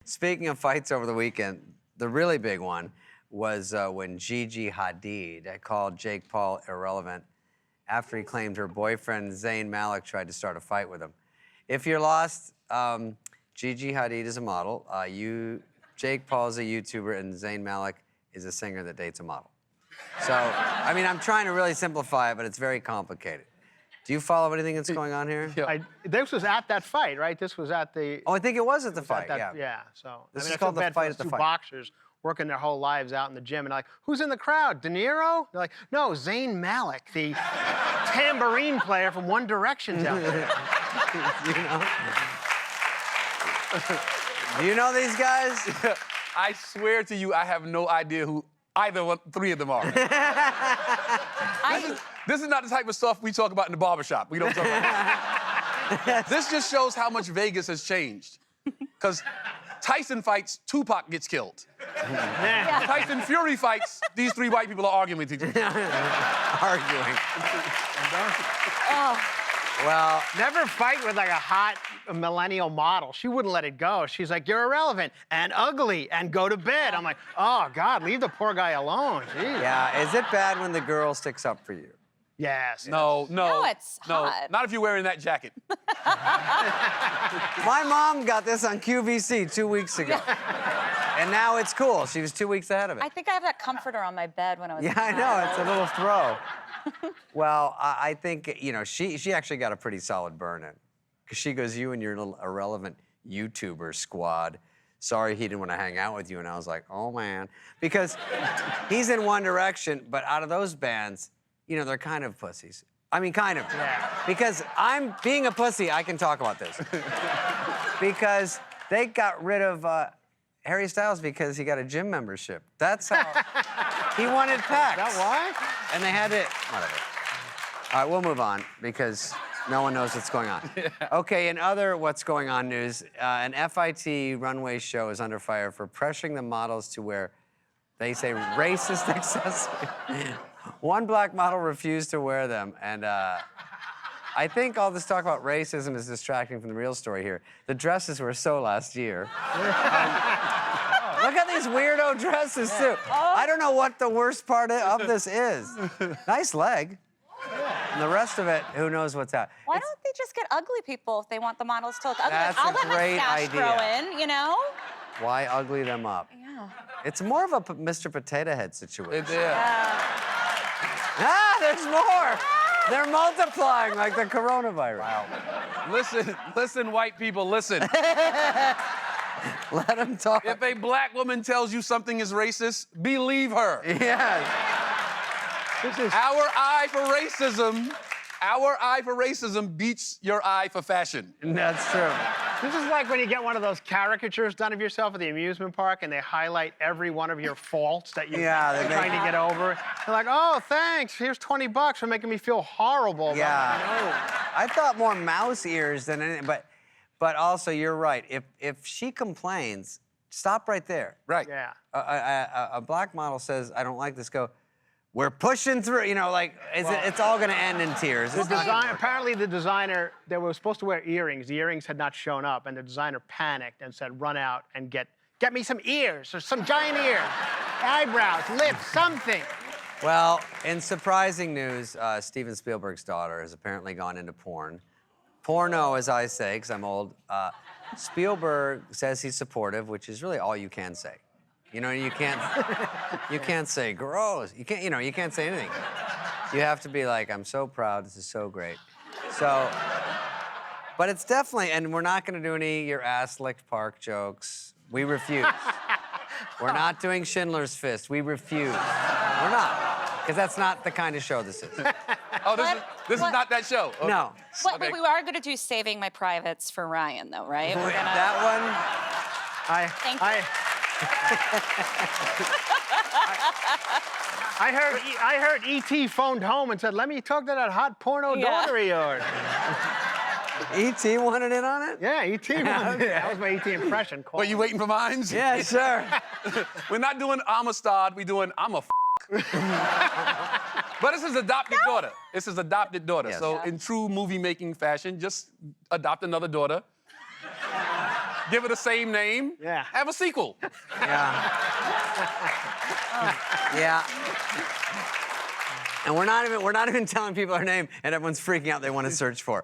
Speaking of fights over the weekend, the really big one was when Gigi Hadid called Jake Paul irrelevant after he claimed her boyfriend, Zayn Malik, tried to start a fight with him. If you're lost, Gigi Hadid is a model. Jake Paul is a YouTuber, and Zayn Malik is a singer that dates a model. So, I mean, I'm trying to really simplify it, but it's very complicated. Do you follow anything that's going on here? This was at that fight, right? This was at the... Oh, I think it was at the fight, yeah. Yeah, so... This is called the fight at the fight. Two boxers working their whole lives out in the gym, and like, who's in the crowd? De Niro? They're like, no, Zayn Malik, the tambourine player from One Direction's out there. You know? Do you know these guys? I swear to you, I have no idea who three of them are. This is not the type of stuff we talk about in the barbershop. We don't talk about that. This just shows how much Vegas has changed. Because Tyson fights, Tupac gets killed. Yeah. Tyson Fury fights, these three white people are arguing with each other. Arguing. Oh. Well, never fight with like a hot millennial model. She wouldn't let it go. She's like, you're irrelevant and ugly and go to bed. I'm like, oh, God, leave the poor guy alone. Jeez. yeah, is it bad when the girl sticks up for you? Yes. No. No, it's hot. Not if you're wearing that jacket. My mom got this on QVC 2 weeks ago. And now it's cool. She was 2 weeks ahead of it. I think I have that comforter on my bed when I was Yeah, I know. It's a little throw. Well, I think, you know, she actually got a pretty solid burn-in. Because she goes, you and your little irrelevant YouTuber squad, sorry he didn't want to hang out with you. And I was like, oh, man. Because he's in One Direction, but out of those bands, you know, they're kind of pussies. I mean, kind of. Yeah. Because I'm being a pussy, I can talk about this. Because they got rid of Harry Styles because he got a gym membership. That's how he wanted pecs. Is that why? And they had to, whatever. All right, we'll move on because no one knows what's going on. Okay, in other what's going on news, an FIT runway show is under fire for pressuring the models to wear, they say, racist accessories. One black model refused to wear them, and I think all this talk about racism is distracting from the real story here. The dresses were so last year. Look at these weirdo dresses, too. I don't know what the worst part of this is. Nice leg. And the rest of it, who knows what's out. Why don't they just get ugly people if they want the models to look ugly? That's I'll a let great my stash grow idea. in, you know? Why ugly them up? Yeah. It's more of a Mr. Potato Head situation. Ah, there's more! They're multiplying like the coronavirus. Wow. Listen, white people, listen. Let them talk. If a black woman tells you something is racist, believe her. Yes. Our eye for racism beats your eye for fashion. That's true. This is like when you get one of those caricatures done of yourself at the amusement park and they highlight every one of your faults that you're trying to get over. They're like, oh, thanks. Here's 20 bucks for making me feel horrible. Yeah. I thought more mouse ears than anything, but also you're right. If she complains, stop right there. Right. Yeah. A black model says, I don't like this, go, we're pushing through, you know, like, it's all gonna end in tears. Apparently the designer, they were supposed to wear earrings. The earrings had not shown up, and the designer panicked and said, run out and get me some ears, or some giant ears, eyebrows, lips, something. Well, in surprising news, Steven Spielberg's daughter has apparently gone into porn. Porno, as I say, because I'm old. Spielberg says he's supportive, which is really all you can say. You know, you can't say gross. You can't say anything. You have to be like, I'm so proud. This is so great. So, but it's definitely, and we're not going to do any your ass licked park jokes. We refuse. We're not doing Schindler's Fist. We refuse. We're not, because that's not the kind of show this is. Oh, this is not that show. Okay. No. But we are going to do Saving My Privates for Ryan, though, right? We're gonna... That one. Thank you. I heard E.T. phoned home and said, let me talk to that hot porno daughter of yours. E.T. wanted in on it? Yeah, E.T. wanted it. That was my E.T. impression. Were you waiting for mine? Yeah, sure. We're not doing Amistad, we're doing I'm a But this is adopted daughter. This is adopted daughter. Yes. So in true movie-making fashion, just adopt another daughter. Give it the same name. Yeah. Have a sequel. Yeah. Yeah. And we're not even telling people her name, and everyone's freaking out they want to search for.